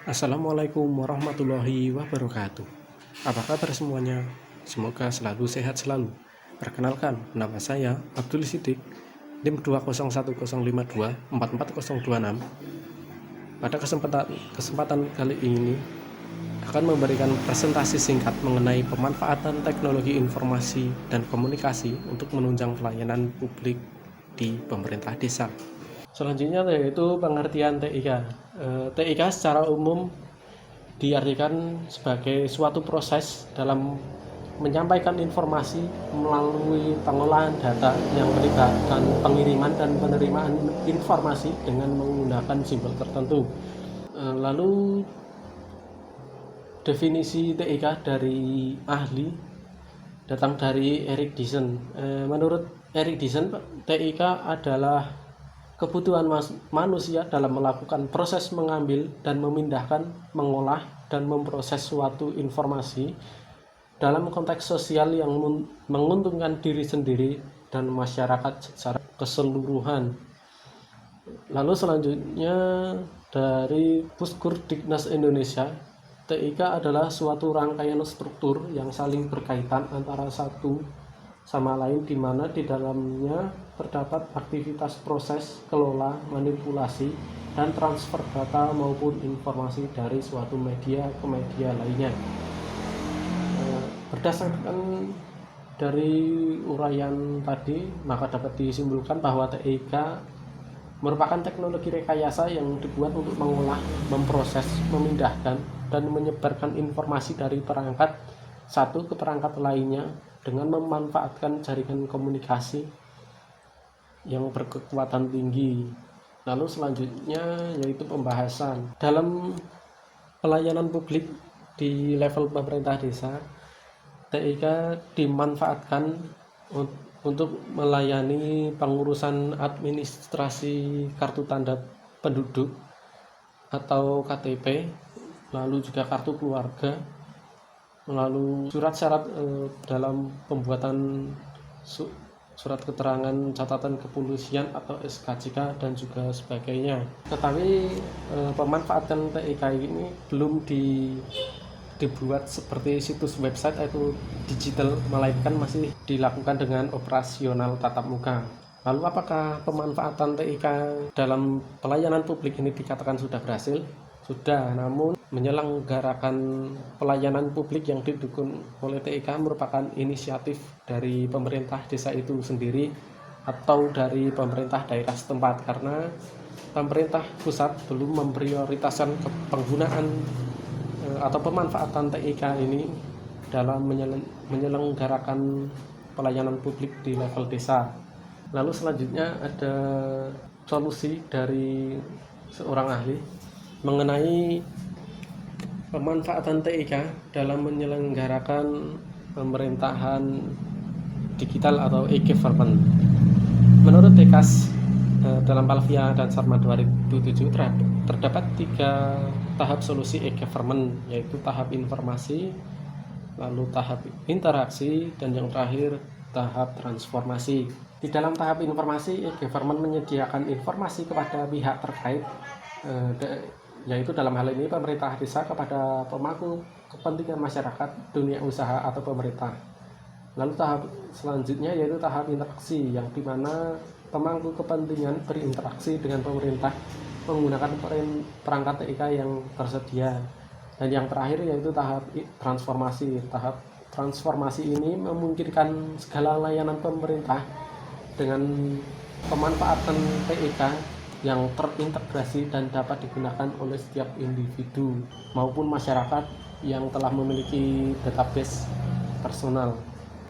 Assalamualaikum warahmatullahi wabarakatuh. Apa kabar semuanya? Semoga selalu sehat selalu. Perkenalkan, nama saya Abdul Sidik, NIM 2011052444026. Pada kesempatan kali ini akan memberikan presentasi singkat mengenai pemanfaatan teknologi informasi dan komunikasi untuk menunjang pelayanan publik di pemerintah desa. Selanjutnya yaitu pengertian TIK. TIK secara umum diartikan sebagai suatu proses dalam menyampaikan informasi melalui pengolahan data yang melibatkan pengiriman dan penerimaan informasi dengan menggunakan simbol tertentu. Lalu definisi TIK dari ahli datang dari Erik Diesen. Menurut Erik Diesen, TIK adalah kebutuhan manusia dalam melakukan proses mengambil dan memindahkan, mengolah, dan memproses suatu informasi dalam konteks sosial yang menguntungkan diri sendiri dan masyarakat secara keseluruhan. Lalu selanjutnya dari Puskurdiknas Indonesia, TIK adalah suatu rangkaian struktur yang saling berkaitan antara satu sama lain, di mana di dalamnya terdapat aktivitas proses, kelola, manipulasi, dan transfer data maupun informasi dari suatu media ke media lainnya. Berdasarkan dari uraian tadi, maka dapat disimpulkan bahwa TIK merupakan teknologi rekayasa yang dibuat untuk mengolah, memproses, memindahkan, dan menyebarkan informasi dari perangkat satu ke perangkat lainnya dengan memanfaatkan jaringan komunikasi yang berkekuatan tinggi. Lalu selanjutnya yaitu pembahasan dalam pelayanan publik di level pemerintah desa. TIK dimanfaatkan untuk melayani pengurusan administrasi kartu tanda penduduk atau KTP, lalu juga kartu keluarga, melalui surat syarat dalam pembuatan surat keterangan catatan kepolisian atau SKCK dan juga sebagainya. Tetapi pemanfaatan TIK ini belum dibuat seperti situs website atau digital, melainkan masih dilakukan dengan operasional tatap muka. Lalu apakah pemanfaatan TIK dalam pelayanan publik ini dikatakan sudah berhasil? Sudah, namun menyelenggarakan pelayanan publik yang didukung oleh TIK merupakan inisiatif dari pemerintah desa itu sendiri atau dari pemerintah daerah setempat, karena pemerintah pusat belum memprioritaskan penggunaan atau pemanfaatan TIK ini dalam menyelenggarakan pelayanan publik di level desa. Lalu selanjutnya ada solusi dari seorang ahli mengenai pemanfaatan TIK dalam menyelenggarakan pemerintahan digital atau e-government. Menurut Tekas dalam Palvia dan Sarma 2007 terdapat 3 tahap solusi e-government, yaitu tahap informasi, lalu tahap interaksi, dan yang terakhir tahap transformasi. Di dalam tahap informasi, e-government menyediakan informasi kepada pihak terkait, yaitu dalam hal ini pemerintah desa kepada pemangku kepentingan masyarakat, dunia usaha atau pemerintah. Lalu tahap selanjutnya yaitu tahap interaksi, yang dimana pemangku kepentingan berinteraksi dengan pemerintah menggunakan perangkat TIK yang tersedia. Dan yang terakhir yaitu tahap transformasi. Tahap transformasi ini memungkinkan segala layanan pemerintah dengan pemanfaatan TIK yang terintegrasi dan dapat digunakan oleh setiap individu maupun masyarakat yang telah memiliki database personal.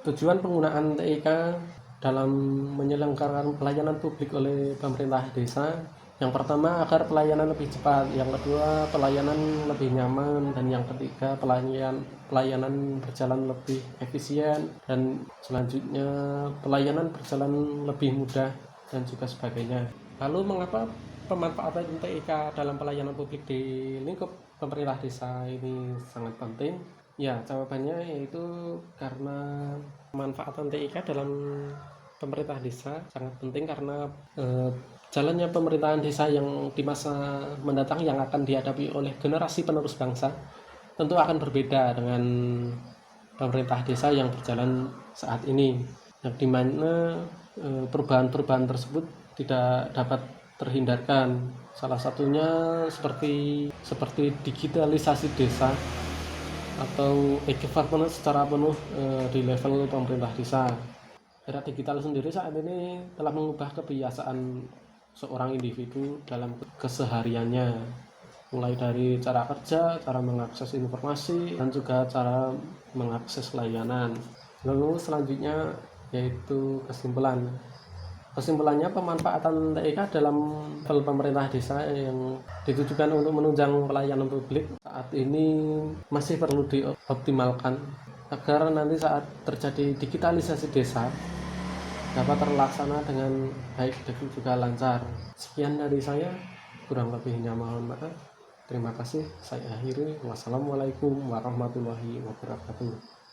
Tujuan penggunaan TIK dalam menyelenggarakan pelayanan publik oleh pemerintah desa, yang pertama agar pelayanan lebih cepat, yang kedua pelayanan lebih nyaman, dan yang ketiga pelayanan berjalan lebih efisien, dan selanjutnya pelayanan berjalan lebih mudah dan juga sebagainya. Lalu mengapa pemanfaatan TIK dalam pelayanan publik di lingkup pemerintah desa ini sangat penting? Ya, jawabannya yaitu karena pemanfaatan TIK dalam pemerintah desa sangat penting karena jalannya pemerintahan desa yang di masa mendatang yang akan dihadapi oleh generasi penerus bangsa tentu akan berbeda dengan pemerintah desa yang berjalan saat ini, yang dimana perubahan-perubahan tersebut tidak dapat terhindarkan. Salah satunya seperti digitalisasi desa atau e-government secara penuh di level pemerintah desa. Era digital sendiri saat ini telah mengubah kebiasaan seorang individu dalam kesehariannya, mulai dari cara kerja, cara mengakses informasi, dan juga cara mengakses layanan. Lalu selanjutnya yaitu kesimpulannya pemanfaatan TIK dalam level pemerintah desa yang ditujukan untuk menunjang pelayanan publik saat ini masih perlu dioptimalkan agar nanti saat terjadi digitalisasi desa dapat terlaksana dengan baik dan juga lancar. Sekian dari saya, kurang lebihnya mohon maaf. Terima kasih, saya akhiri. Wassalamualaikum warahmatullahi wabarakatuh.